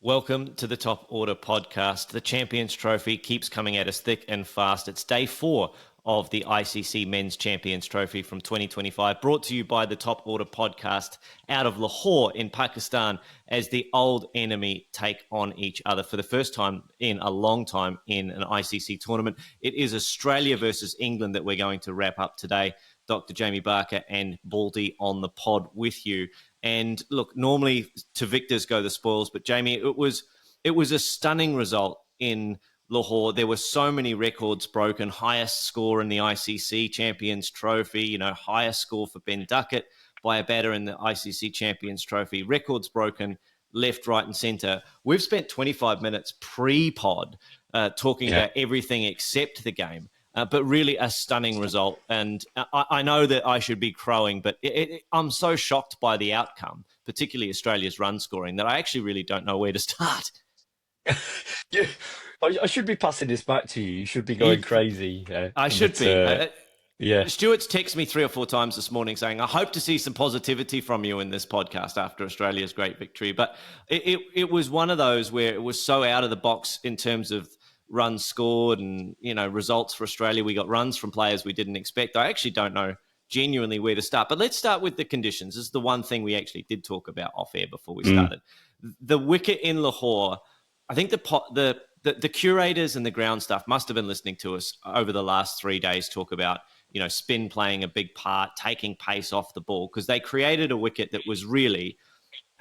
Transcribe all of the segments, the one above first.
Welcome to the Top Order podcast. The Champions Trophy keeps coming at us thick and fast. It's day 4 of the ICC Men's Champions Trophy from 2025, brought to you by the Top Order podcast out of Lahore in Pakistan as the old enemy take on each other for the first time in a long time in an ICC tournament. It is Australia versus England that we're going to wrap up today. Dr. Jamie Barker and Baldy on the pod with you. And look, normally to victors go the spoils, but Jamie, it was a stunning result in Lahore. There were so many records broken. Highest score in the ICC Champions Trophy, highest score for Ben Duckett by a batter in the ICC Champions Trophy. Records broken left, right, and centre. We've spent 25 minutes pre-pod talking about everything except the game. But really a stunning result. And I know that I should be crowing, but I'm so shocked by the outcome, particularly Australia's run scoring, that I actually really don't know where to start. Yeah, I should be passing this back to you. You should be going crazy. I should be. Yeah. Stuart's texted me 3 or 4 times this morning saying, I hope to see some positivity from you in this podcast after Australia's great victory. But it was one of those where it was so out of the box in terms of runs scored and, results for Australia. We got runs from players we didn't expect. I actually don't know genuinely where to start. But let's start with the conditions. This is the one thing we actually did talk about off air before we started. The wicket in Lahore, I think the curators and the ground staff must have been listening to us over the last 3 days talk about, spin playing a big part, taking pace off the ball, because they created a wicket that was really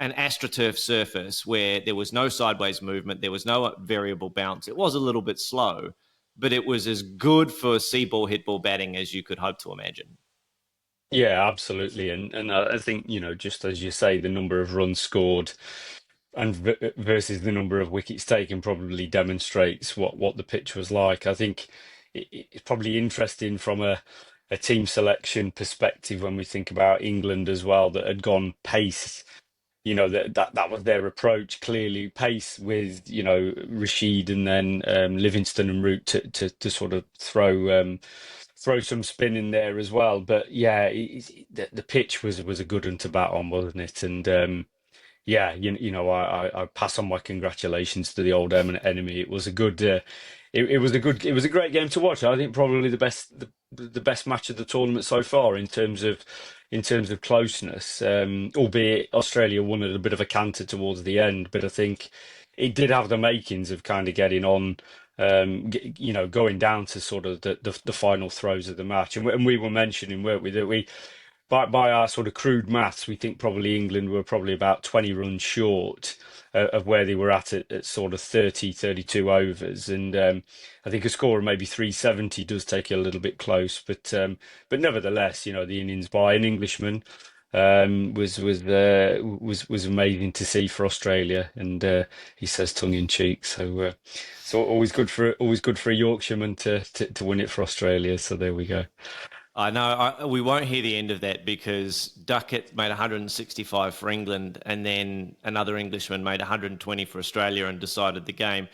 an AstroTurf surface where there was no sideways movement, there was no variable bounce. It was a little bit slow, but it was as good for see ball, hit ball batting as you could hope to imagine. Yeah, absolutely. And I think, just as you say, the number of runs scored and versus the number of wickets taken probably demonstrates what the pitch was like. I think it's probably interesting from a team selection perspective when we think about England as well, that had gone pace. That was their approach, clearly pace with Rashid and then Livingston and Root to sort of throw some spin in there as well. But yeah, the pitch was a good one to bat on, wasn't it? And I pass on my congratulations to the old enemy. It was a good it was a great game to watch. I think probably the best match of the tournament so far in terms of closeness. Albeit Australia won at a bit of a canter towards the end, but I think it did have the makings of kind of getting on. Going down to sort of the final throws of the match, and we were mentioning, weren't we, that we. By our sort of crude maths, we think probably England were probably about 20 runs short of where they were at sort of 32 overs. And I think a score of maybe 370 does take you a little bit close. But nevertheless, the innings by an Englishman was amazing to see for Australia. And he says tongue in cheek. So always good for a Yorkshireman to win it for Australia. So there we go. I know we won't hear the end of that, because Duckett made 165 for England and then another Englishman made 120 for Australia and decided the game.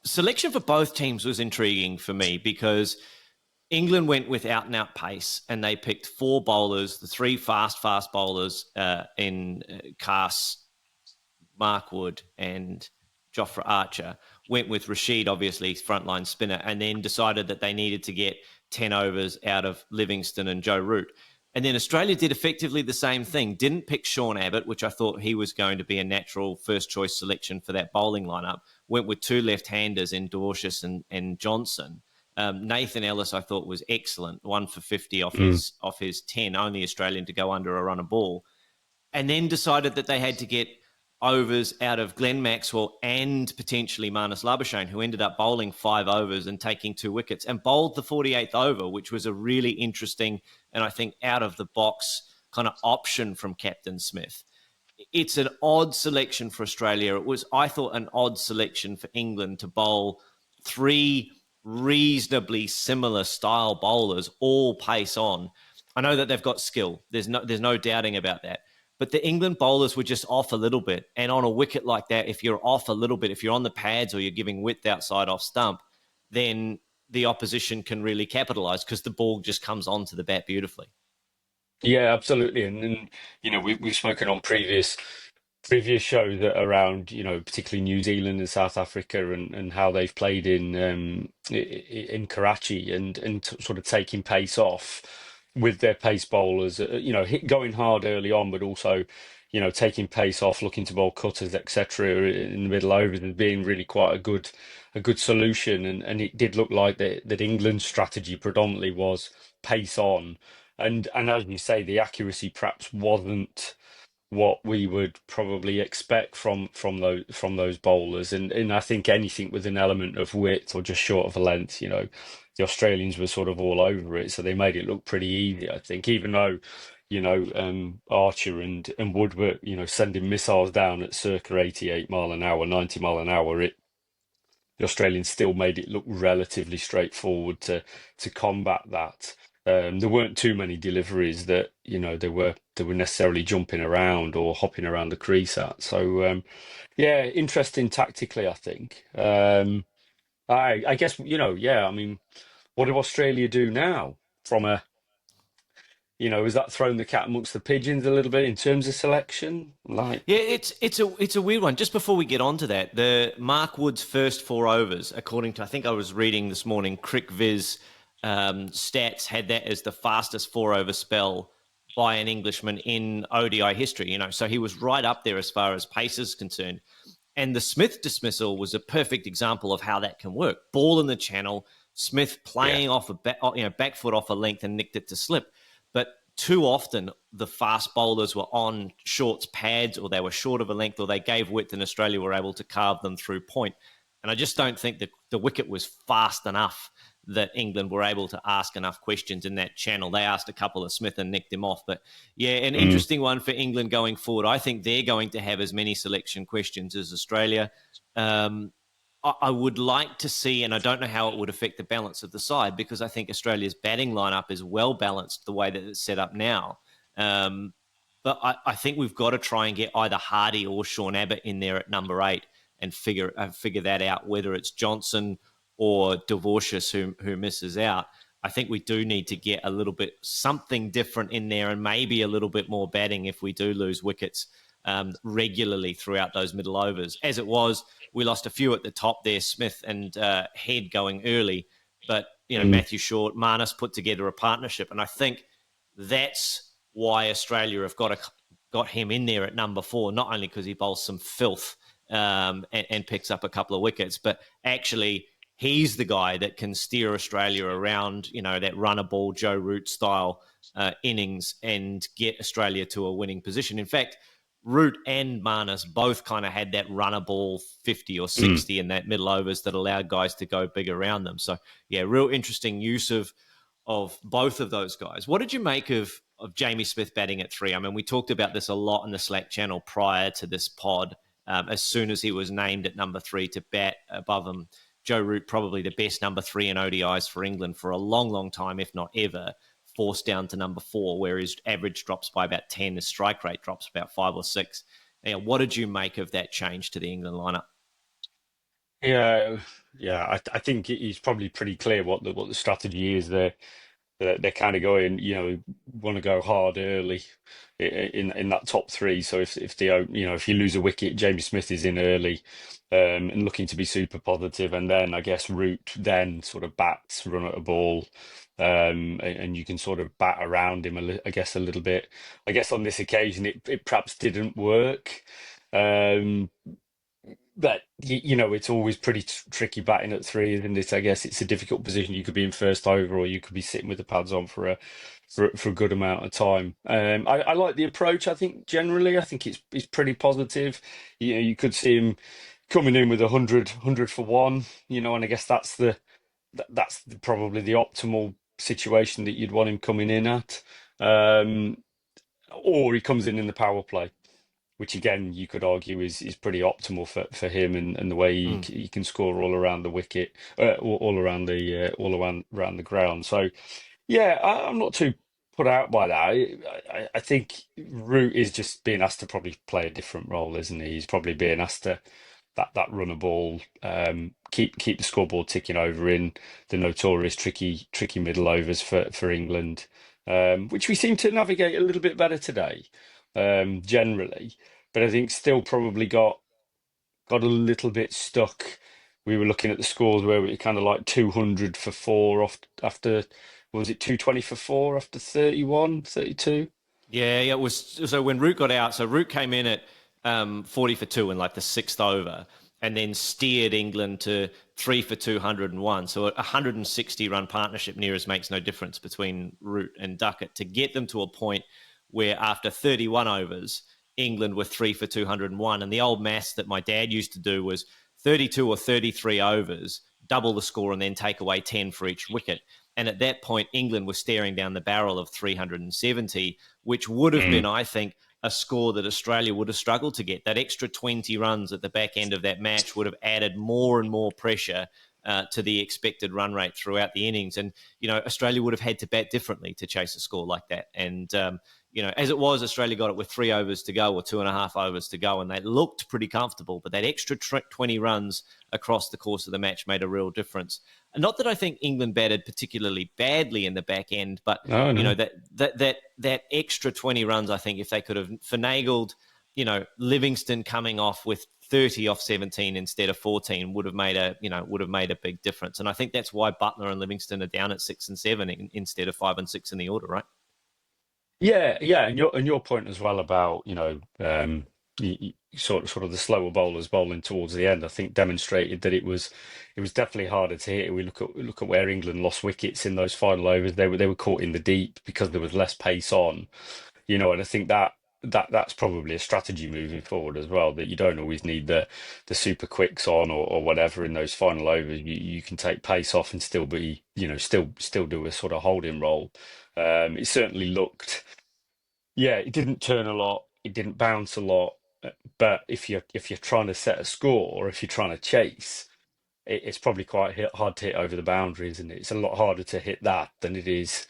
Selection for both teams was intriguing for me, because England went with out-and-out pace and they picked 4 bowlers, the 3 fast bowlers in Cass, Mark Wood and Jofra Archer, went with Rashid, obviously, frontline spinner, and then decided that they needed to get 10 overs out of Livingston and Joe Root. And then Australia did effectively the same thing. Didn't pick Sean Abbott, which I thought he was going to be a natural first choice selection for that bowling lineup. Went with 2 left-handers in Dwarshuis and Johnson. Nathan Ellis, I thought, was excellent. 1 for 50 off his 10, only Australian to go under a run of ball. And then decided that they had to get overs out of Glenn Maxwell and potentially Marnus Labuschagne, who ended up bowling 5 overs and taking 2 wickets, and bowled the 48th over, which was a really interesting and I think out-of-the-box kind of option from Captain Smith. It's an odd selection for Australia. It was, I thought, an odd selection for England to bowl 3 reasonably similar style bowlers, all pace on. I know that they've got skill. There's no doubting about that. But the England bowlers were just off a little bit. And on a wicket like that, if you're off a little bit, if you're on the pads or you're giving width outside off stump, then the opposition can really capitalise, because the ball just comes onto the bat beautifully. Yeah, absolutely. And we've spoken on previous previous shows around, particularly New Zealand and South Africa, and how they've played in Karachi, and sort of taking pace off with their pace bowlers, going hard early on, but also, taking pace off, looking to bowl cutters, etc., in the middle overs, as being really quite a good solution. And it did look like that England's strategy predominantly was pace on, and as you say, the accuracy perhaps wasn't what we would probably expect from those bowlers, and I think anything with an element of width or just short of a length, the Australians were sort of all over it, so they made it look pretty easy. I think, even though Archer and Wood were sending missiles down at circa 88 mile an hour, 90 mile an hour, the Australians still made it look relatively straightforward to combat that. There weren't too many deliveries that they were necessarily jumping around or hopping around the crease at. So yeah, interesting tactically, I think. I guess yeah. I mean, what do Australia do now? From a Is that throwing the cat amongst the pigeons a little bit in terms of selection? Like, Yeah, it's a weird one. Just before we get on to that, the Mark Wood's first 4 overs, according to, I think I was reading this morning, CricViz stats had that as the fastest 4 over spell by an Englishman in ODI history. So he was right up there as far as pace is concerned. And the Smith dismissal was a perfect example of how that can work. Ball in the channel, Smith playing off back foot off a length and nicked it to slip. But too often the fast bowlers were on shorts pads, or they were short of a length, or they gave width, and Australia were able to carve them through point. And I just don't think that the wicket was fast enough that England were able to ask enough questions in that channel. They asked a couple of Smith and nicked him off. But yeah, an interesting one for England going forward. I think they're going to have as many selection questions as Australia. I would like to see, and I don't know how it would affect the balance of the side, because I think Australia's batting lineup is well balanced the way that it's set up now. But I think we've got to try and get either Hardy or Sean Abbott in there at number 8 and figure that out, whether it's Johnson or Dvorshis who misses out. I think we do need to get a little bit something different in there, and maybe a little bit more batting if we do lose wickets regularly throughout those middle overs. As it was, we lost a few at the top there, Smith and Head going early, but Matthew Short, Marnus put together a partnership, and I think that's why Australia have got him in there at number 4, not only because he bowls some filth and picks up a couple of wickets, but actually he's the guy that can steer Australia around, that runner ball Joe Root style innings and get Australia to a winning position. In fact, Root and Marnus both kind of had that runner ball 50 or 60 in that middle overs that allowed guys to go big around them. So yeah, real interesting use of both of those guys. What did you make of Jamie Smith batting at 3? I mean, we talked about this a lot in the Slack channel prior to this pod. As soon as he was named at number 3 to bat above him, Joe Root, probably the best number 3 in ODIs for England for a long, long time, if not ever, forced down to number 4, where his average drops by about 10, his strike rate drops about 5 or 6. What did you make of that change to the England lineup? yeah, yeah. I think it's probably pretty clear what the strategy is there. They're kind of going, want to go hard early in that top 3. So if you lose a wicket, Jamie Smith is in early, and looking to be super positive, and then I guess Root then sort of bats, run at a ball, and you can sort of bat around him I guess a little bit. I guess on this occasion it perhaps didn't work. But it's always pretty tricky batting at 3, isn't it? I guess it's a difficult position. You could be in first over, or you could be sitting with the pads on for a good amount of time. I like the approach. I think generally, I think it's pretty positive. You could see him coming in with 100 for 1. And I guess that's probably the optimal situation that you'd want him coming in at. Or he comes in the power play, which again you could argue is pretty optimal for him, and the way he can score all around the wicket, all around the ground. So yeah, I'm not too put out by that. I think Root is just being asked to probably play a different role, isn't he? He's probably being asked to that runner ball, keep the scoreboard ticking over in the notorious tricky middle overs for England, which we seem to navigate a little bit better today, generally. but I think still probably got a little bit stuck. We were looking at the scores where we kind of like 200 for four off after, was it 220 for four after 31, 32? Yeah, yeah, it was. So when Root got out, so Root came in at 40 for two in like the sixth over, and then steered England to 3 for 201. So a 160 run partnership near as makes no difference between Root and Duckett to get them to a point where after 31 overs, England were 3 for 201. And the old maths that my dad used to do was 32 or 33 overs, double the score, and then take away 10 for each wicket. And at that point, England was staring down the barrel of 370, which would have been, I think, a score that Australia would have struggled to get. That extra 20 runs at the back end of that match would have added more and more pressure to the expected run rate throughout the innings. And, Australia would have had to bat differently to chase a score like that. And, as it was, Australia got it with 3 overs to go or 2.5 overs to go, and they looked pretty comfortable. But that extra 20 runs across the course of the match made a real difference. Not that I think England batted particularly badly in the back end, but No. that extra 20 runs, I think if they could have finagled, Livingston coming off with 30 off 17 instead of 14 would have made a big difference. And I think that's why Buttler and Livingston are down at 6 and 7 instead of 5 and 6 in the order, right? Yeah, yeah, and your point as well about sort of the slower bowlers bowling towards the end, I think demonstrated that it was definitely harder to hit. We look at where England lost wickets in those final overs. They were caught in the deep because there was less pace on, and I think that's probably a strategy moving forward as well. That you don't always need the super quicks on or whatever in those final overs. You can take pace off and still be still do a sort of holding role. It certainly looked. Yeah, it didn't turn a lot. It didn't bounce a lot. But if you're trying to set a score or if you're trying to chase, it's probably quite hard to hit over the boundaries, and it's a lot harder to hit that than it is,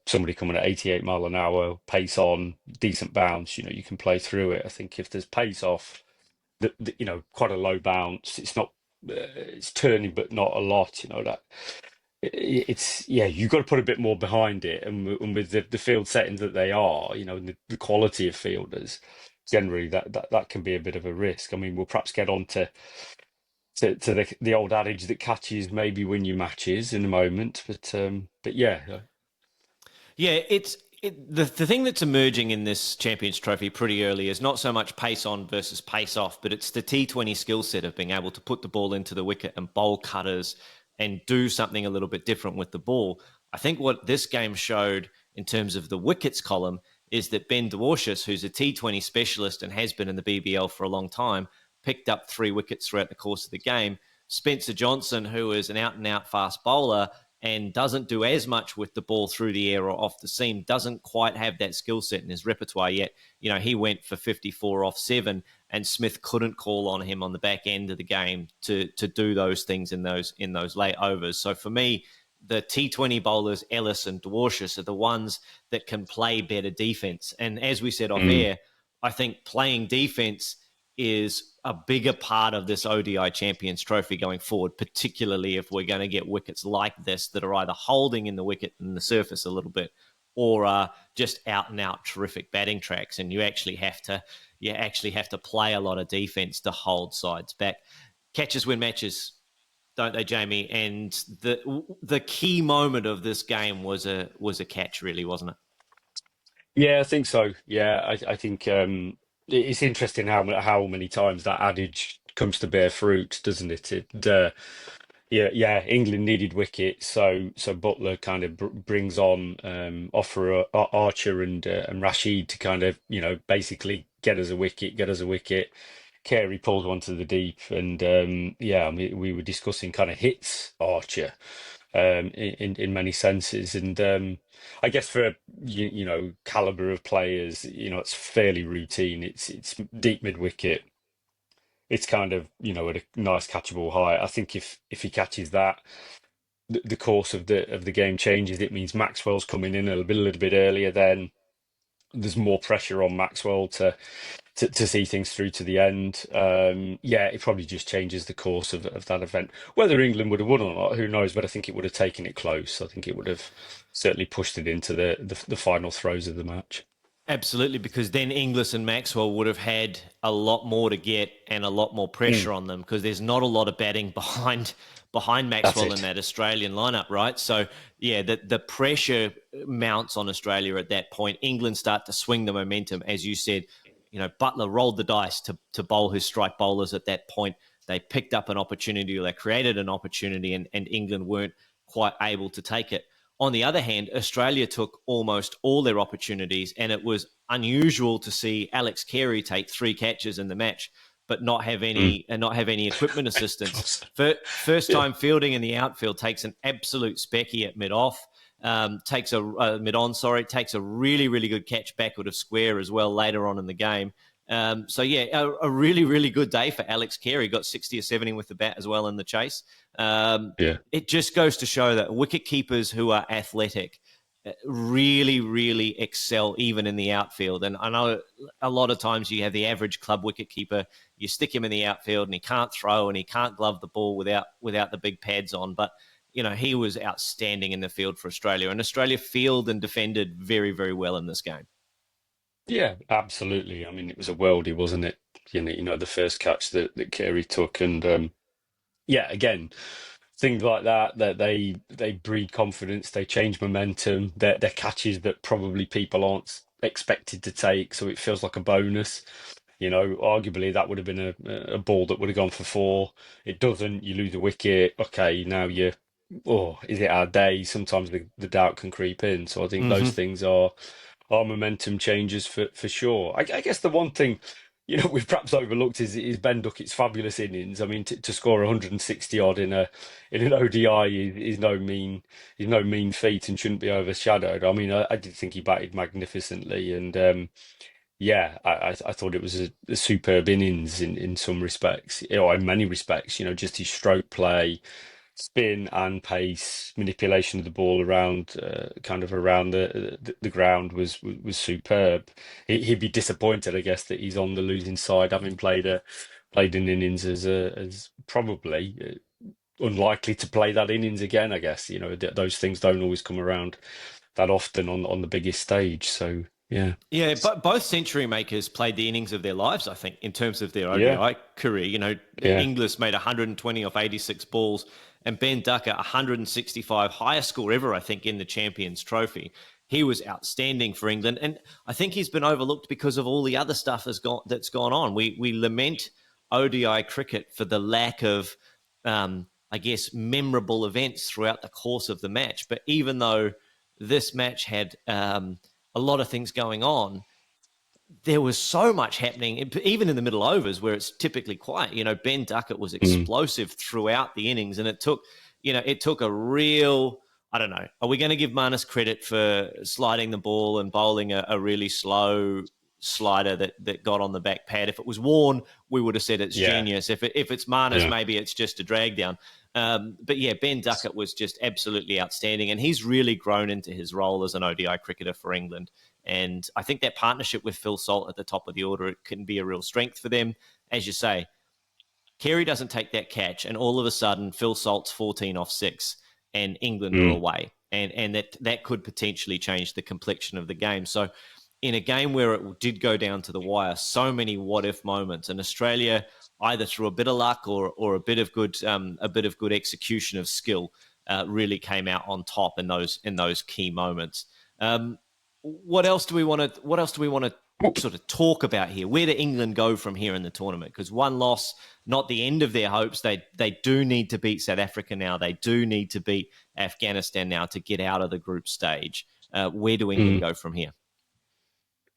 somebody coming at 88 mile an hour, pace on, decent bounce. You can play through it. I think if there's pace off, quite a low bounce. It's not. It's turning, but not a lot. That it's yeah, you've got to put a bit more behind it, and with the field settings that they are, and the quality of fielders, generally that can be a bit of a risk. I mean, we'll perhaps get on to the old adage that catches maybe win your matches in a moment, but yeah. Yeah, the thing that's emerging in this Champions Trophy pretty early is not so much pace on versus pace off, but it's the T20 skill set of being able to put the ball into the wicket and bowl cutters and do something a little bit different with the ball. I think what this game showed in terms of the wickets column is that Ben Dwarshuis, who's a T20 specialist and has been in the BBL for a long time, picked up 3 wickets throughout the course of the game. Spencer Johnson, who is an out-and-out fast bowler and doesn't do as much with the ball through the air or off the seam, doesn't quite have that skill set in his repertoire yet. He went for 54 off 7, and Smith couldn't call on him on the back end of the game to do those things in those late overs. So for me, the T20 bowlers, Ellis and Dwarshuis, are the ones that can play better defense. And as we said off air, I think playing defense is a bigger part of this ODI Champions Trophy going forward, particularly if we're going to get wickets like this that are either holding in the wicket and the surface a little bit or are just out and out terrific batting tracks. And you actually have to play a lot of defense to hold sides back. Catches win matches, don't they, Jamie? And the key moment of this game was a catch, really, wasn't it? Yeah, I think so. Yeah, I think it's interesting how many times that adage comes to bear fruit, doesn't it? Yeah. England needed wickets, so Butler kind of brings on offer Archer and Rashid to kind of basically get us a wicket. Carey pulls one to the deep, and I mean, we were discussing kind of hits Archer in many senses, and I guess for caliber of players, it's fairly routine. It's deep mid wicket. It's kind of at a nice catchable height. I think if he catches that, the course of the game changes. It means Maxwell's coming in a little bit earlier. Then there's more pressure on Maxwell to see things through to the end. It probably just changes the course of that event. Whether England would have won or not, who knows? But I think it would have taken it close. I think it would have certainly pushed it into the final throes of the match. Absolutely, because then Inglis and Maxwell would have had a lot more to get and a lot more Mm, pressure on them because there's not a lot of batting behind that's Maxwell in it. that Australian lineup, right? So yeah, the pressure mounts on Australia at that point. England start to swing the momentum, as you said. You know, Butler rolled the dice to bowl his strike bowlers at that point. They picked up an opportunity, or they created an opportunity, and England weren't quite able to take it. On the other hand, Australia took almost all their opportunities, and it was unusual to see Alex Carey take 3 catches in the match, but Mm. not have any equipment assistance. First Yeah. time fielding in the outfield, takes an absolute specky at mid off. Takes a mid on, sorry, takes a really good catch backward of square as well later on in the game. So yeah, a really good day for Alex Carey. Got 60 or 70 with the bat as well in the chase. Yeah. It just goes to show that wicket keepers who are athletic really excel even in the outfield. And I know a lot of times you have the average club wicket keeper, you stick him in the outfield and he can't throw and he can't glove the ball without the big pads on. But you know, he was outstanding in the field for Australia, and Australia fielded and defended very well in this game. Yeah, absolutely. I mean, it was a worldie, wasn't it? The first catch that Carey took, and yeah, again, things like that they breed confidence, they change momentum. They're catches that probably people aren't expected to take, so it feels like a bonus. Arguably that would have been a ball that would have gone for four. It doesn't. You lose a wicket. Okay, now oh, is it our day? Sometimes the doubt can creep in. So I think those Mm-hmm. things are momentum changes for sure. I guess the one thing we've perhaps overlooked is Ben Duckett's fabulous innings. I mean, to score 160 odd in an ODI is no mean feat and shouldn't be overshadowed. I mean, I did think he batted magnificently, and yeah, I thought it was a superb innings in some respects, or in many respects. Just his stroke play, spin and pace, manipulation of the ball around, kind of around the ground was superb. He'd be disappointed, I guess, that he's on the losing side, having played an innings as probably unlikely to play that innings again. I guess those things don't always come around that often on the biggest stage. So yeah, Yeah, but both century makers played the innings of their lives, I think, in terms of their yeah, ODI career. You know, yeah, Inglis made 120 off 86 balls, and Ben Duckett 165, highest score ever, I think, in the Champions Trophy. He was outstanding for England, and I think he's been overlooked because of all the other stuff that's gone on. We lament ODI cricket for the lack of, I guess, memorable events throughout the course of the match. But even though this match had a lot of things going on, there was so much happening, even in the middle overs where it's typically quiet. You know, Ben Duckett was mm, explosive throughout the innings, and it took a real. I don't know. Are we going to give Marnus credit for sliding the ball and bowling a really slow slider that got on the back pad? If it was Warne, we would have said it's yeah, genius. If it's Marnus, yeah. maybe it's just a drag down. But yeah, Ben Duckett was just absolutely outstanding, and he's really grown into his role as an ODI cricketer for England. And I think that partnership with Phil Salt at the top of the order, it can be a real strength for them. As you say, Carey doesn't take that catch, and all of a sudden, Phil Salt's 14 off 6, and England are Mm. away. And that could potentially change the complexion of the game. So, in a game where it did go down to the wire, so many what if moments, and Australia, either through a bit of luck or a bit of good execution of skill, really came out on top in those key moments. What else do we want to sort of talk about here? Where do England go from here in the tournament? Because one loss, not the end of their hopes. They do need to beat South Africa now. They do need to beat Afghanistan now to get out of the group stage. Where do England Mm. go from here?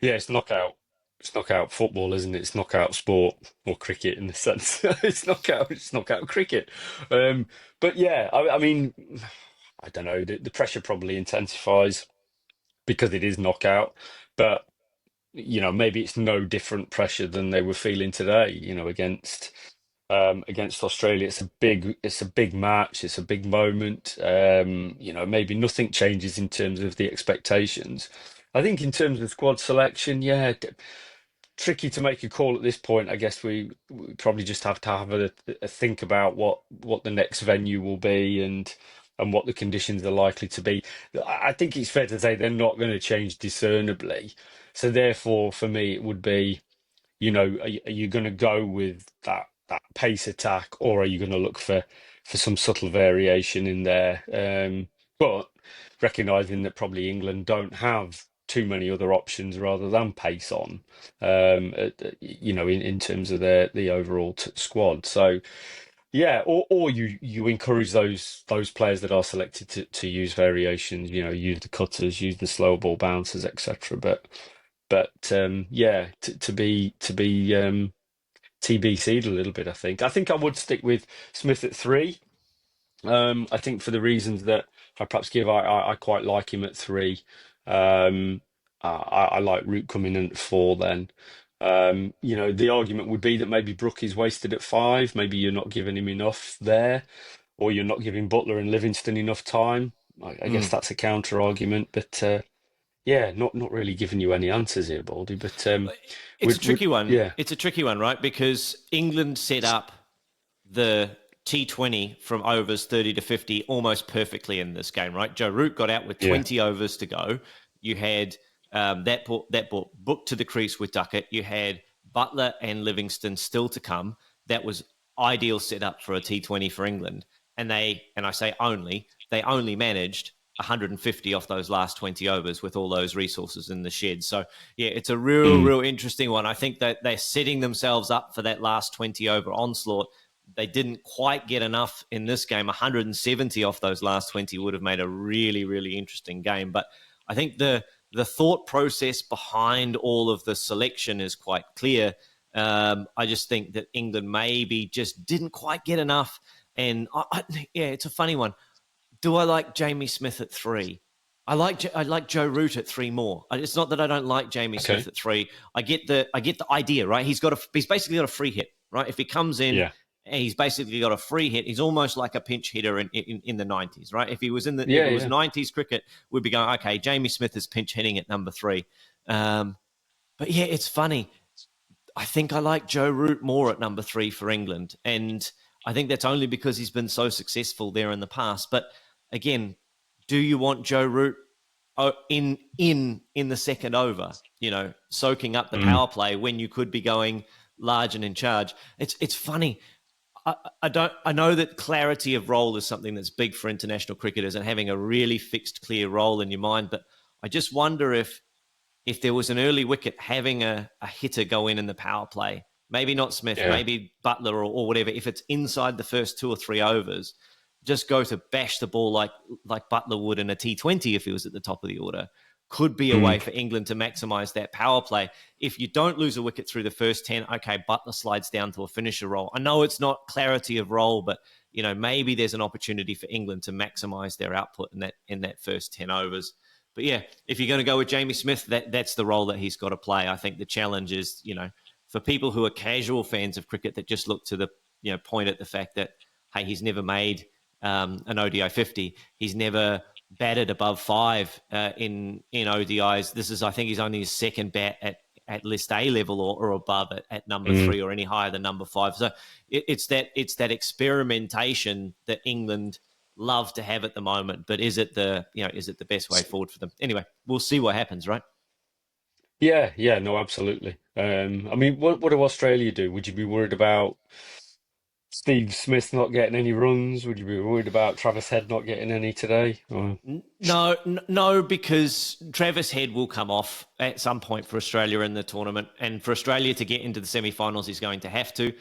Yeah, it's knockout. It's knockout football, isn't it? It's knockout sport or cricket in the sense. It's knockout. It's knockout cricket. Um, but yeah, I mean, I don't know. The pressure probably intensifies because it is knockout. But maybe it's no different pressure than they were feeling today. Against Australia, it's a big match. It's a big moment. Maybe nothing changes in terms of the expectations. I think in terms of squad selection, yeah, tricky to make a call at this point. I guess we probably just have to have a think about what the next venue will be, and and what the conditions are likely to be. I think it's fair to say they're not going to change discernibly. So therefore, for me, it would be, are you going to go with that pace attack, or are you going to look for some subtle variation in there? But recognizing that probably England don't have too many other options rather than pace on, in terms of the overall squad. So yeah, or you encourage those players that are selected to use variations, use the cutters, use the slower ball bouncers, etc. But yeah, to be TBC'd a little bit. I think I would stick with Smith at three. I think for the reasons that I perhaps give, I quite like him at three. I like Root coming in at four then. The argument would be that maybe Brook is wasted at five. Maybe you're not giving him enough there, or you're not giving Butler and Livingston enough time. I guess that's a counter argument, but yeah, not really giving you any answers here, Baldy. But It's a tricky one. yeah, It's a tricky one, right? Because England set up the T20 from overs 30 to 50 almost perfectly in this game, right? Joe Root got out with 20 overs to go. You had that brought Book to the crease with Duckett. You had Butler and Livingston still to come. That was ideal setup for a T20 for England. And I say they only managed 150 off those last 20 overs with all those resources in the shed. So, yeah, it's a real interesting one. I think that they're setting themselves up for that last 20 over onslaught. They didn't quite get enough in this game. 170 off those last 20 would have made a really, really interesting game. But I think the thought process behind all of the selection is quite clear. I just think that England maybe just didn't quite get enough. And, it's a funny one. Do I like Jamie Smith at three? I like Joe Root at three more. It's not that I don't like Jamie Smith at three. I get the idea, right? He's basically got a free hit, right? If he comes in, he's basically got a free hit. He's almost like a pinch hitter in the 90s, right? If he was if it was 90s cricket, we'd be going, okay, Jamie Smith is pinch hitting at number three. But yeah, it's funny. I think I like Joe Root more at number three for England, and I think that's only because he's been so successful there in the past. But again, do you want Joe Root in the second over, soaking up the power play when you could be going large and in charge? It's funny. I know that clarity of role is something that's big for international cricketers and having a really fixed, clear role in your mind. But I just wonder if there was an early wicket, having a hitter go in the power play, maybe not Smith, maybe Butler or whatever, if it's inside the first 2 or 3 overs, just go to bash the ball like Butler would in a T20 if he was at the top of the order, could be a way for England to maximise that power play. If you don't lose a wicket through the first 10, okay, Butler slides down to a finisher role. I know it's not clarity of role, but maybe there's an opportunity for England to maximise their output in that first 10 overs. But yeah, if you're going to go with Jamie Smith, that's the role that he's got to play. I think the challenge is, for people who are casual fans of cricket that just look to the point at the fact that, hey, he's never made an ODI 50. He's never batted above 5 in ODIs. I think he's only his second bat at list A level or above at number 3 or any higher than number 5. So it's that experimentation that England love to have at the moment. But is it the best way forward for them? Anyway, we'll see what happens, right? Yeah, no, absolutely. I mean, what do Australia do? Would you be worried about Steve Smith not getting any runs? Would you be worried about Travis Head not getting any today? Or... No, because Travis Head will come off at some point for Australia in the tournament. And for Australia to get into the semi-finals, he's going to have to.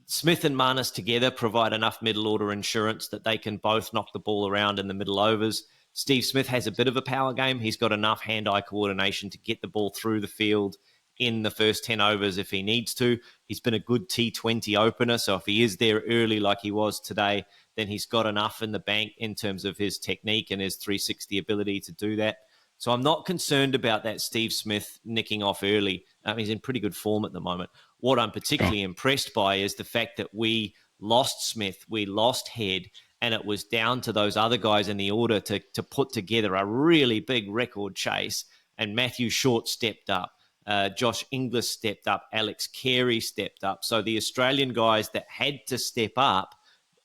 Smith and Marnus together provide enough middle order insurance that they can both knock the ball around in the middle overs. Steve Smith has a bit of a power game. He's got enough hand-eye coordination to get the ball through the field in the first 10 overs if he needs to. He's been a good T20 opener, so if he is there early like he was today, then he's got enough in the bank in terms of his technique and his 360 ability to do that. So I'm not concerned about that Steve Smith nicking off early. He's in pretty good form at the moment. What I'm particularly impressed by is the fact that we lost Smith, we lost Head, and it was down to those other guys in the order to put together a really big record chase. And Matthew Short stepped up. Josh Inglis stepped up. Alex Carey stepped up. So the Australian guys that had to step up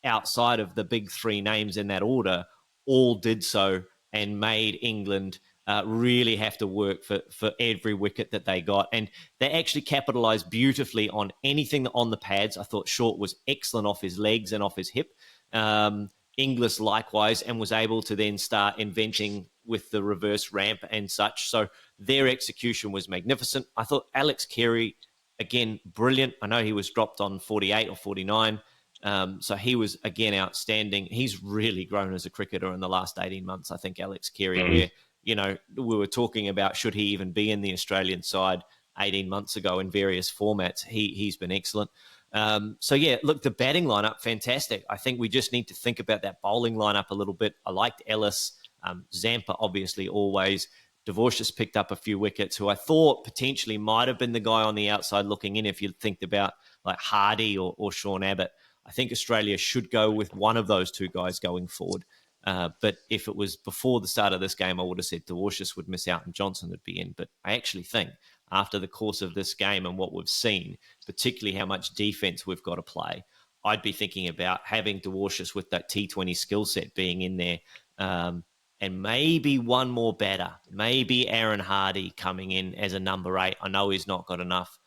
outside of the big three names in that order, all did so and made England really have to work for every wicket that they got. And they actually capitalised beautifully on anything on the pads. I thought Short was excellent off his legs and off his hip. Inglis likewise, and was able to then start inventing with the reverse ramp and such. So their execution was magnificent. I thought Alex Carey, again, brilliant. I know he was dropped on 48 or 49. So he was, again, outstanding. He's really grown as a cricketer in the last 18 months, I think, Alex Carey, where, you know, we were talking about should he even be in the Australian side 18 months ago in various formats. He's been excellent. So, yeah, look, the batting lineup, fantastic. I think we just need to think about that bowling lineup a little bit. I liked Ellis. Zampa, obviously, always. Dvorak picked up a few wickets, who I thought potentially might have been the guy on the outside looking in if you think about like Hardy or Sean Abbott. I think Australia should go with one of those two guys going forward. But if it was before the start of this game, I would have said Dvorak would miss out and Johnson would be in. But I actually think after the course of this game and what we've seen, particularly how much defense we've got to play, I'd be thinking about having Dvorak with that T20 skill set being in there. And maybe one more batter, maybe Aaron Hardy coming in as a number 8. I know he's not got enough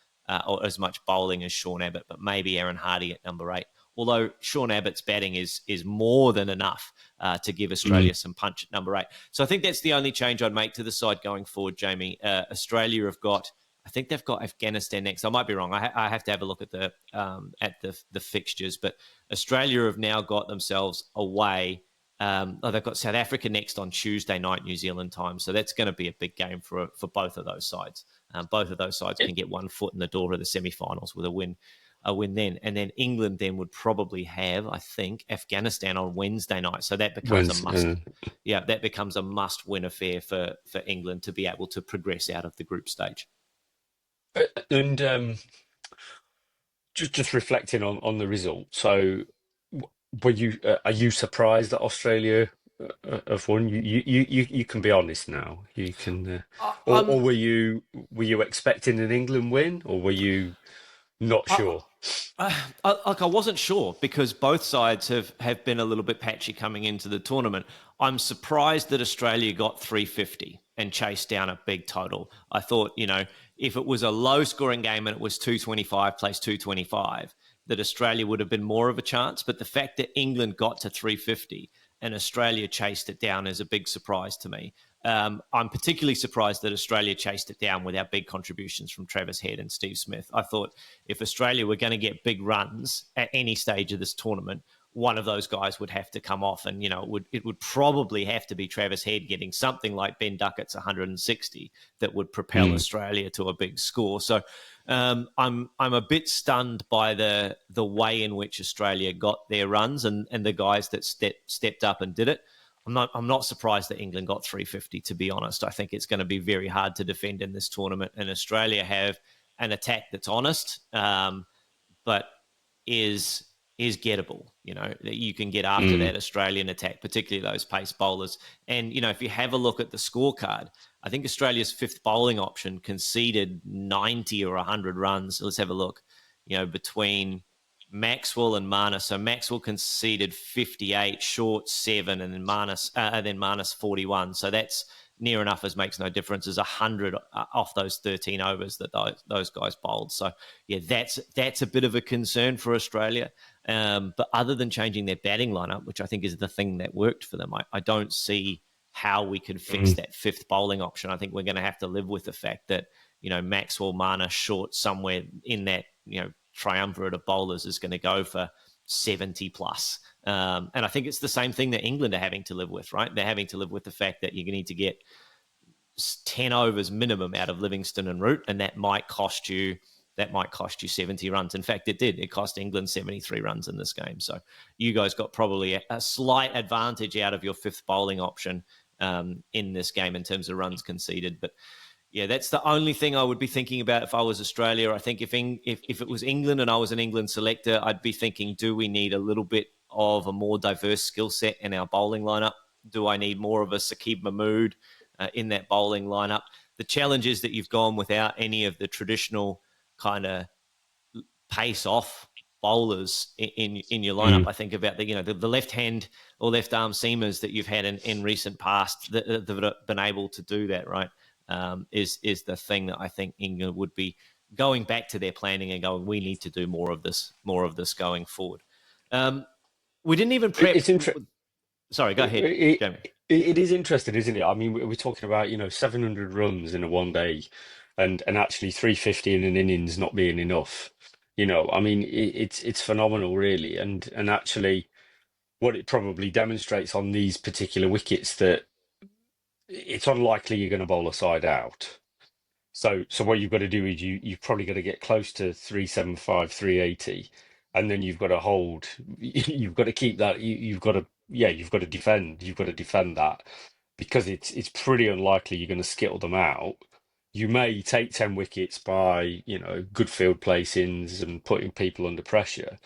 or as much bowling as Sean Abbott, but maybe Aaron Hardy at number 8. Although Sean Abbott's batting is more than enough to give Australia some punch at number 8. So I think that's the only change I'd make to the side going forward, Jamie. Australia have got, I think they've got Afghanistan next. I might be wrong. I have to have a look at the fixtures. But Australia have now got themselves away. They've got South Africa next on Tuesday night, New Zealand time. So that's going to be a big game for both of those sides. Both of those sides can get one foot in the door of the semi-finals with a win then. And then England then would probably have, I think, Afghanistan on Wednesday night. So that becomes a must. Yeah, that becomes a must-win affair for England to be able to progress out of the group stage. And just reflecting on the result. So, are you surprised that Australia have won? You can be honest now. You can, or were you expecting an England win, or were you not sure? I wasn't sure because both sides have been a little bit patchy coming into the tournament. I'm surprised that Australia got 350 and chased down a big total. I thought, if it was a low-scoring game and it was 225 plays 225, that Australia would have been more of a chance. But the fact that England got to 350 and Australia chased it down is a big surprise to me. I'm particularly surprised that Australia chased it down without big contributions from Travis Head and Steve Smith. I thought if Australia were going to get big runs at any stage of this tournament, one of those guys would have to come off, and it would probably have to be Travis Head getting something like Ben Duckett's 160 that would propel Australia to a big score. So I'm a bit stunned by the way in which Australia got their runs and the guys that stepped up and did it. I'm not surprised that England got 350, to be honest. I think it's going to be very hard to defend in this tournament, and Australia have an attack that's honest, but is gettable. That you can get after that Australian attack, particularly those pace bowlers. And, if you have a look at the scorecard, I think Australia's fifth bowling option conceded 90 or 100 runs. Let's have a look, between Maxwell and Marnus. So Maxwell conceded 58, Short 7, and then Marnus 41. So that's near enough as makes no difference as 100 off those 13 overs that those guys bowled. So yeah, that's a bit of a concern for Australia. But other than changing their batting lineup, which I think is the thing that worked for them, I don't see how we can fix that fifth bowling option. I think we're going to have to live with the fact that Maxwell, Marnus, Short somewhere in that triumvirate of bowlers is going to go for 70 plus. And I think it's the same thing that England are having to live with, right? They're having to live with the fact that you're going to need to get 10 overs minimum out of Livingston and Root, and that might cost you 70 runs. In fact, it did. It cost England 73 runs in this game. So you guys got probably a slight advantage out of your fifth bowling option in this game in terms of runs conceded. But yeah, that's the only thing I would be thinking about if I was Australia. I think if it was England and I was an England selector, I'd be thinking, do we need a little bit of a more diverse skill set in our bowling lineup? Do I need more of a Saqib Mahmood in that bowling lineup? The challenge is that you've gone without any of the traditional kind of pace off bowlers in your lineup. I think about the left hand or left arm seamers that you've had in recent past that have been able to do that, right? Is the thing that I think England would be going back to their planning and going, we need to do more of this going forward. We didn't even prep. It's interesting. Sorry, go ahead, Jamie. It is interesting, isn't it? I mean, we're talking about 700 runs in a one day, and actually 350 in an innings not being enough. I mean, it's phenomenal, really, and actually, what it probably demonstrates on these particular wickets that it's unlikely you're going to bowl a side out. So what you've got to do is you've probably got to get close to 375, 380, and then you've got to hold. You've got to keep that. You've got to defend. You've got to defend that because it's pretty unlikely you're going to skittle them out. You may take 10 wickets by good field placings and putting people under pressure,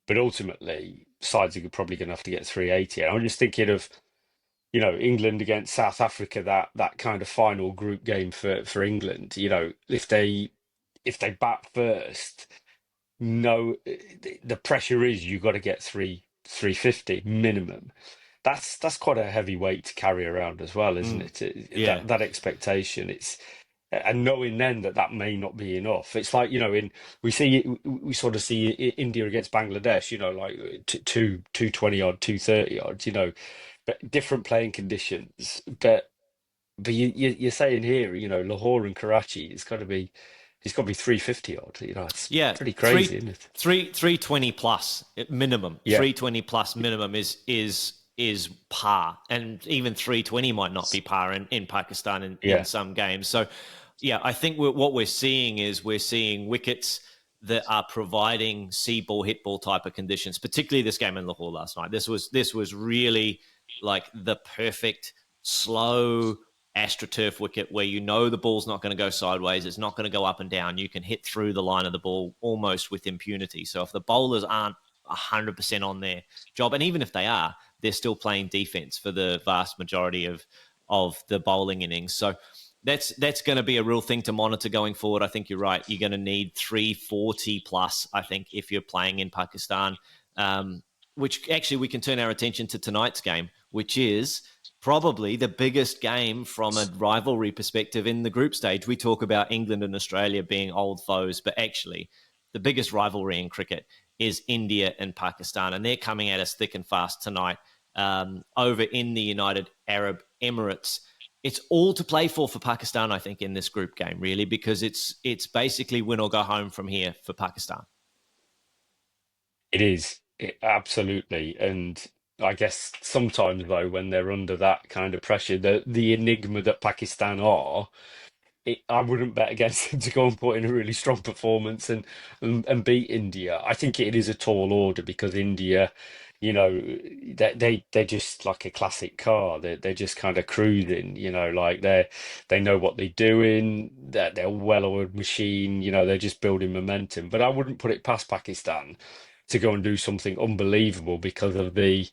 but ultimately sides are probably going to have to get 380. And I'm just thinking of England against South Africa, that kind of final group game for England. If they bat first, no, the pressure is you've got to get 350 minimum. That's quite a heavy weight to carry around as well, isn't it? Yeah. That expectation. And knowing then that may not be enough. It's like we sort of see India against Bangladesh. Like 220 odd, 230 odd. But different playing conditions. But you're saying here, Lahore and Karachi, it's got to be 350 odd. It's pretty crazy, isn't it? 320 plus minimum. Yeah. 320 plus minimum is par, and even 320 might not be par in Pakistan in some games. So, I think what we're seeing is wickets that are providing see ball, hit ball type of conditions, particularly this game in Lahore last night. This was really like the perfect slow AstroTurf wicket where the ball's not going to go sideways, it's not going to go up and down. You can hit through the line of the ball almost with impunity. So if the bowlers aren't 100% on their job, and even if they are, they're still playing defense for the vast majority of the bowling innings. So that's going to be a real thing to monitor going forward. I think you're right. You're going to need 340 plus, I think, if you're playing in Pakistan, which actually we can turn our attention to tonight's game, which is probably the biggest game from a rivalry perspective in the group stage. We talk about England and Australia being old foes, but actually the biggest rivalry in cricket is India and Pakistan, and they're coming at us thick and fast tonight over in the United Arab Emirates. It's all to play for Pakistan, I think, in this group game, really, because it's basically win or go home from here for Pakistan. It is, absolutely. And I guess sometimes, though, when they're under that kind of pressure, the enigma that Pakistan are, I wouldn't bet against them to go and put in a really strong performance and beat India. I think it is a tall order because India, they're just like a classic car. They're just kind of cruising. Like they know what they're doing. They're a well-oiled machine. They're just building momentum. But I wouldn't put it past Pakistan to go and do something unbelievable because of the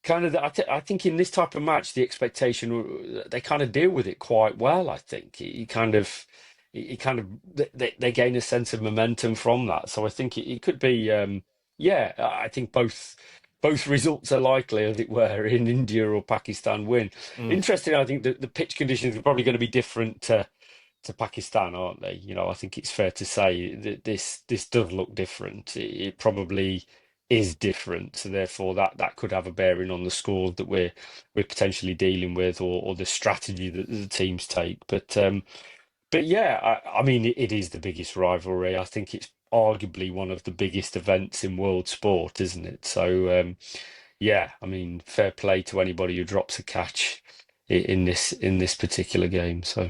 kind of I think in this type of match the expectation they kind of deal with it quite well. I think they gain a sense of momentum from that. So I think it could be I think both results are likely, as it were, in India or Pakistan win. Interesting. I think that the pitch conditions are probably going to be different to Pakistan, aren't they? I think it's fair to say that this does look different. It probably is different, so therefore that could have a bearing on the scores that we're potentially dealing with, or the strategy that the teams take. But yeah, I mean, it is the biggest rivalry. I think it's arguably one of the biggest events in world sport, isn't it? So yeah, I mean, fair play to anybody who drops a catch in this particular game. So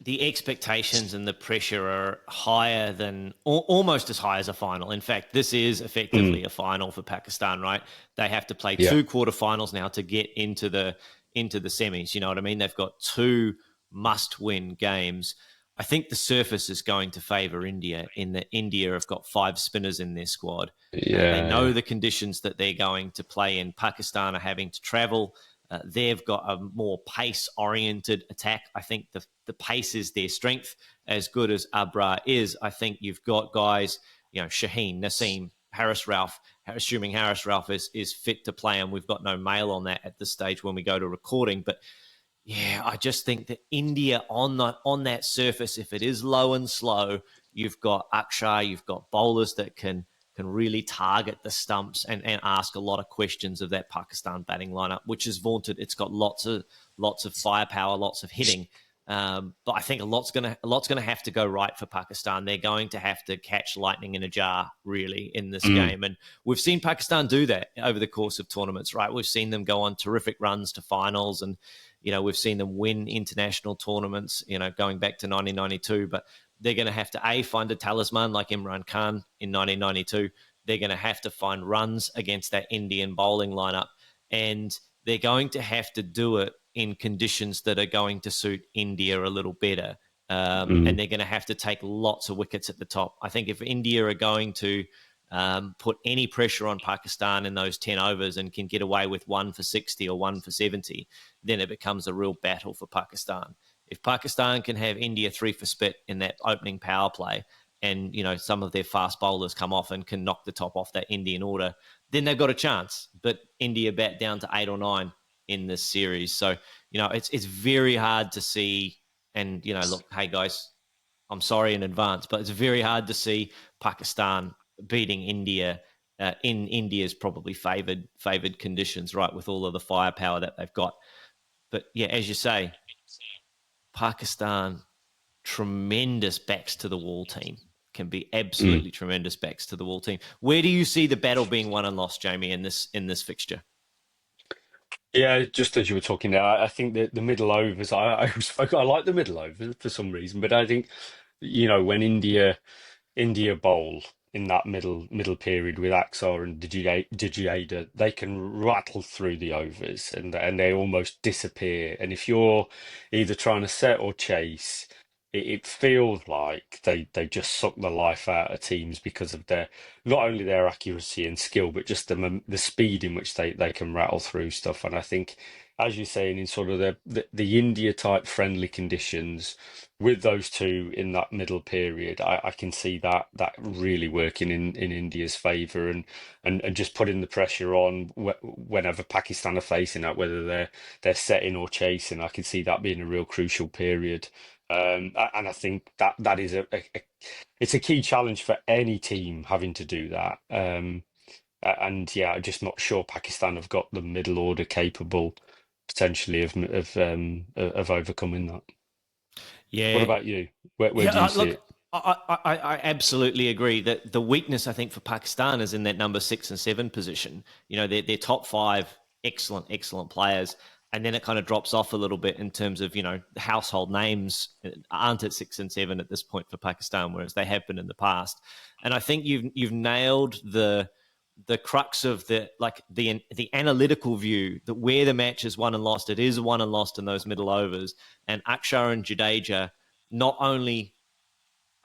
the expectations and the pressure are higher than almost as high as a final. In fact, this is effectively a final for Pakistan, right? They have to play two quarterfinals now to get into the semis. You know what I mean? They've got two must-win games. I think the surface is going to favour India in that India have got 5 spinners in their squad. They know the conditions that they're going to play in. Pakistan are having to travel. They've got a more pace-oriented attack. I think the pace is their strength. As good as Abra is, I think you've got guys Shaheen, Naseem, Harris Ralph, assuming Harris Ralph is fit to play, and we've got no mail on that at this stage when we go to recording. But yeah, I just think that India on that surface, if it is low and slow, you've got Akshar, you've got bowlers that can really target the stumps and ask a lot of questions of that Pakistan batting lineup, which is vaunted. It's got lots of firepower, lots of hitting. But I think a lot's gonna have to go right for Pakistan. They're going to have to catch lightning in a jar, really, in this game. And we've seen Pakistan do that over the course of tournaments, right? We've seen them go on terrific runs to finals, and we've seen them win international tournaments, going back to 1992. But they're going to have to find a talisman like Imran Khan in 1992. They're going to have to find runs against that Indian bowling lineup, and they're going to have to do it in conditions that are going to suit India a little better. And they're going to have to take lots of wickets at the top. I think if India are going to put any pressure on Pakistan in those 10 overs and can get away with 1 for 60 or 1 for 70, then it becomes a real battle for Pakistan. If Pakistan can have India 3 for spit in that opening power play, and some of their fast bowlers come off and can knock the top off that Indian order, then they've got a chance. But India bat down to 8 or 9 in this series. So, it's very hard to see. And, look, hey, guys, I'm sorry in advance, but it's very hard to see Pakistan beating India in India's probably favoured conditions, right, with all of the firepower that they've got. But, yeah, as you say, Pakistan, tremendous backs to the wall team. Can be absolutely tremendous backs to the wall team. Where do you see the battle being won and lost, Jamie, in this fixture? Yeah, just as you were talking there, I think that the middle overs, I like the middle overs for some reason, but I think, when India bowl in that middle period with Axar and Dijada, they can rattle through the overs and they almost disappear. And if you're either trying to set or chase, it feels like they just suck the life out of teams because of their not only their accuracy and skill, but just the speed in which they can rattle through stuff. And I think, as you're saying, in sort of the India type friendly conditions, with those two in that middle period, I can see that really working in India's favour and just putting the pressure on whenever Pakistan are facing that, whether they're setting or chasing. I can see that being a real crucial period. And I think that is it's a key challenge for any team having to do that. And yeah, I'm just not sure Pakistan have got the middle order capable potentially of overcoming that. Yeah. What about you? Where do you see it? I absolutely agree that the weakness, I think, for Pakistan is in that number 6 and 7 position. Their top 5, excellent players. And then it kind of drops off a little bit in terms of, the household names aren't at 6 and 7 at this point for Pakistan, whereas they have been in the past. And I think you've nailed the crux of the analytical view that where the match is won and lost, it is won and lost in those middle overs. And Akshar and Jadeja not only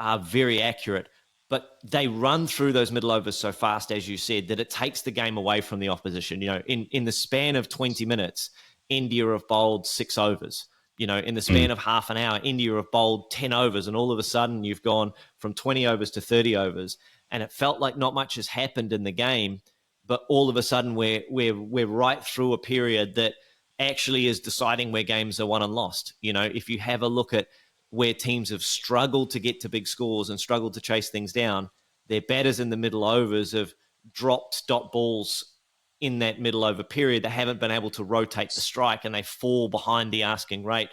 are very accurate, but they run through those middle overs so fast, as you said, that it takes the game away from the opposition. In the span of 20 minutes, India have bowled 6 overs. In the span of half an hour, India have bowled 10 overs, and all of a sudden you've gone from 20 overs to 30 overs. And it felt like not much has happened in the game, but all of a sudden we're right through a period that actually is deciding where games are won and lost. If you have a look at where teams have struggled to get to big scores and struggled to chase things down, their batters in the middle overs have dropped dot balls in that middle over period. They haven't been able to rotate the strike and they fall behind the asking rate.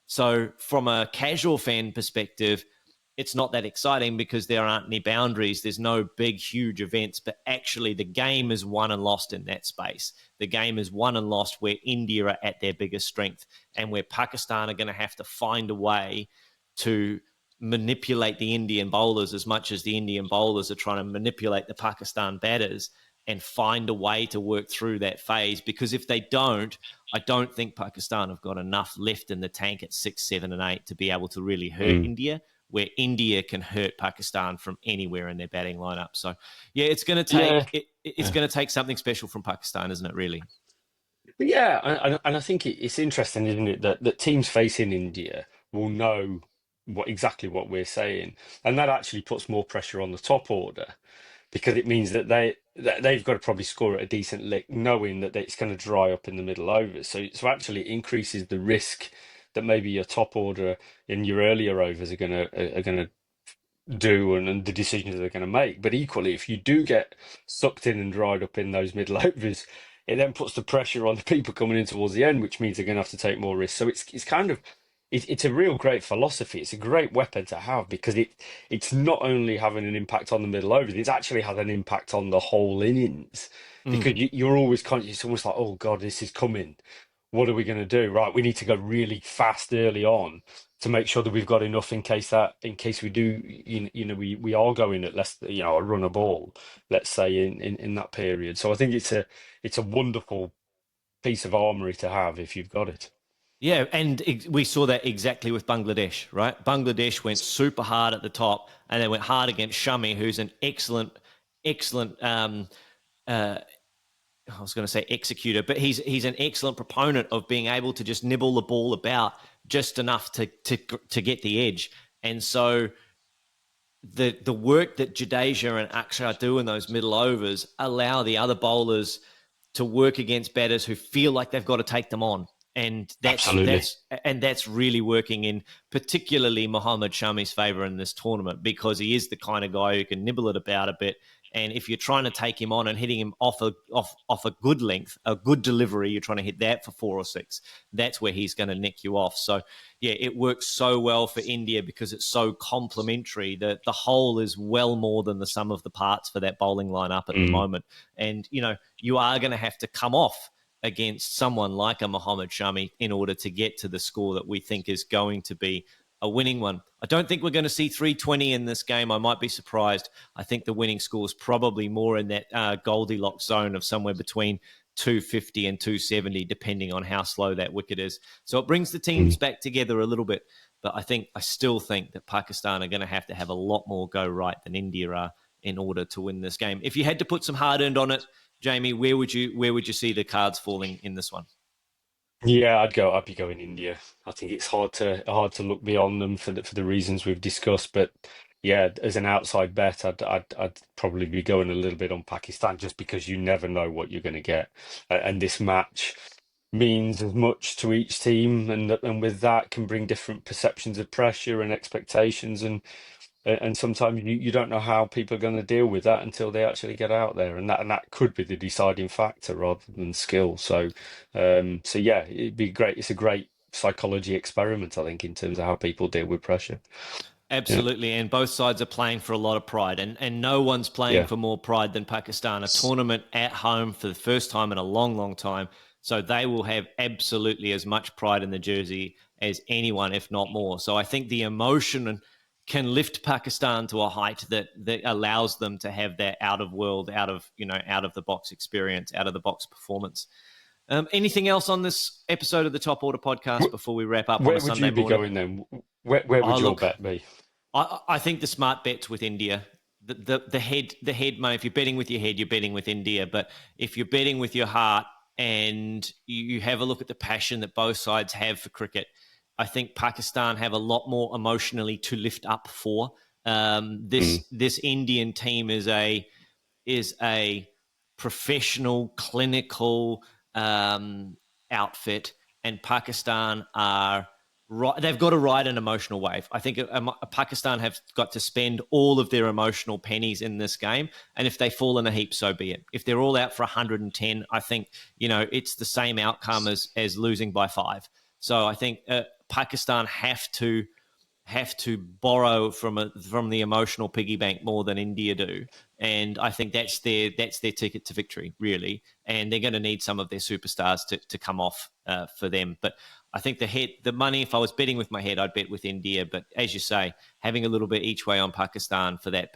So from a casual fan perspective, it's not that exciting because there aren't any boundaries. There's no big, huge events, but actually the game is won and lost in that space. The game is won and lost where India are at their biggest strength and where Pakistan are going to have to find a way to manipulate the Indian bowlers as much as the Indian bowlers are trying to manipulate the Pakistan batters and find a way to work through that phase. Because if they don't, I don't think Pakistan have got enough left in the tank at 6, 7, and 8 to be able to really hurt India, where India can hurt Pakistan from anywhere in their batting lineup. So, yeah, it's going to take going to take something special from Pakistan, isn't it? Really? Yeah, and I think it's interesting, isn't it, that teams facing India will know exactly what we're saying, and that actually puts more pressure on the top order because it means that they've got to probably score at a decent lick, knowing that it's going to dry up in the middle overs. So actually it increases the risk that maybe your top order in your earlier overs are going to do and the decisions they're going to make. But equally, if you do get sucked in and dried up in those middle overs, it then puts the pressure on the people coming in towards the end, which means they're going to have to take more risks. So it's kind of it's a real great philosophy. It's a great weapon to have because it's not only having an impact on the middle overs, it's actually had an impact on the whole innings because you're always conscious. It's almost like, oh God, this is coming. What are we going to do? Right, we need to go really fast early on to make sure that we've got enough in case we do, we are going at less, a run a ball, let's say in that period. So I think it's a wonderful piece of armory to have if you've got it. Yeah, and we saw that exactly with Bangladesh, right? Bangladesh went super hard at the top, and they went hard against Shami, who's an excellent. I was going to say executor, but he's an excellent proponent of being able to just nibble the ball about just enough to get the edge. And so the work that Jadeja and Akshar do in those middle overs allow the other bowlers to work against batters who feel like they've got to take them on. And that's really working in particularly Mohammad Shami's favour in this tournament because he is the kind of guy who can nibble it about a bit. And if you're trying to take him on and hitting him off a good length, a good delivery, you're trying to hit that for 4 or 6, that's where he's going to nick you off. So, yeah, it works so well for India because it's so complementary that the whole is well more than the sum of the parts for that bowling lineup at the moment. And, you are going to have to come off against someone like a Mohammad Shami in order to get to the score that we think is going to be a winning one. I don't think we're going to see 320 in this game. I might be surprised. I think the winning score is probably more in that Goldilocks zone of somewhere between 250 and 270, depending on how slow that wicket is. So it brings the teams back together a little bit. But I still think that Pakistan are going to have a lot more go right than India are in order to win this game. If you had to put some hard earned on it, Jamie, where would you see the cards falling in this one? Yeah, I'd be going India. I think it's hard to look beyond them for the reasons we've discussed. But yeah, as an outside bet, I'd probably be going a little bit on Pakistan just because you never know what you're going to get, and this match means as much to each team, and with that can bring different perceptions of pressure and expectations, and sometimes you don't know how people are going to deal with that until they actually get out there, and that could be the deciding factor rather than skill. So yeah, it'd be great. It's a great psychology experiment, I think, in terms of how people deal with pressure. Absolutely, and both sides are playing for a lot of pride, and no one's playing for more pride than Pakistan. A tournament at home for the first time in a long, long time, so they will have absolutely as much pride in the jersey as anyone, if not more. So I think the emotion can lift Pakistan to a height that allows them to have that out of the box experience, out of the box performance. Anything else on this episode of the Top Order podcast before we wrap up on a Sunday morning? Where would you be going then? Where would your bet be? I think the smart bet's with India. The head money. If you're betting with your head, you're betting with India. But if you're betting with your heart and you have a look at the passion that both sides have for cricket, I think Pakistan have a lot more emotionally to lift up for. This Indian team is a professional, clinical outfit, and Pakistan are right. They've got to ride an emotional wave. I think Pakistan have got to spend all of their emotional pennies in this game, and if they fall in a heap, so be it. If they're all out for 110, I think it's the same outcome as losing by 5. So I think Pakistan have to borrow from the emotional piggy bank more than India do, and I think that's their ticket to victory, really. And they're going to need some of their superstars to come off for them. But I think the money, if I was betting with my head, I'd bet with India. But as you say, having a little bit each way on Pakistan for that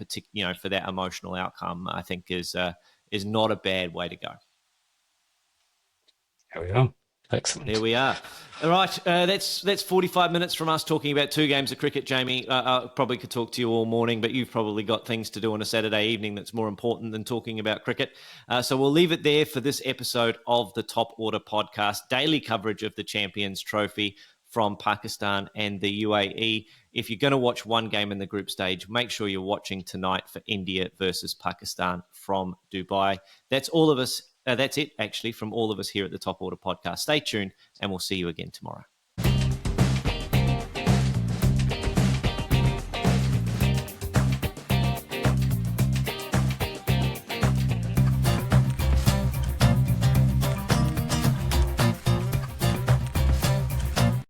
for that emotional outcome, I think is not a bad way to go. There we are. Excellent. There we are. All right, that's 45 minutes from us talking about 2 games of cricket, Jamie. I probably could talk to you all morning, but you've probably got things to do on a Saturday evening that's more important than talking about cricket. So we'll leave it there for this episode of the Top Order podcast, daily coverage of the Champions Trophy from Pakistan and the UAE. If you're going to watch one game in the group stage, make sure you're watching tonight for India versus Pakistan from Dubai. That's all of us. That's it, actually, from all of us here at the Top Order Podcast. Stay tuned, and we'll see you again tomorrow.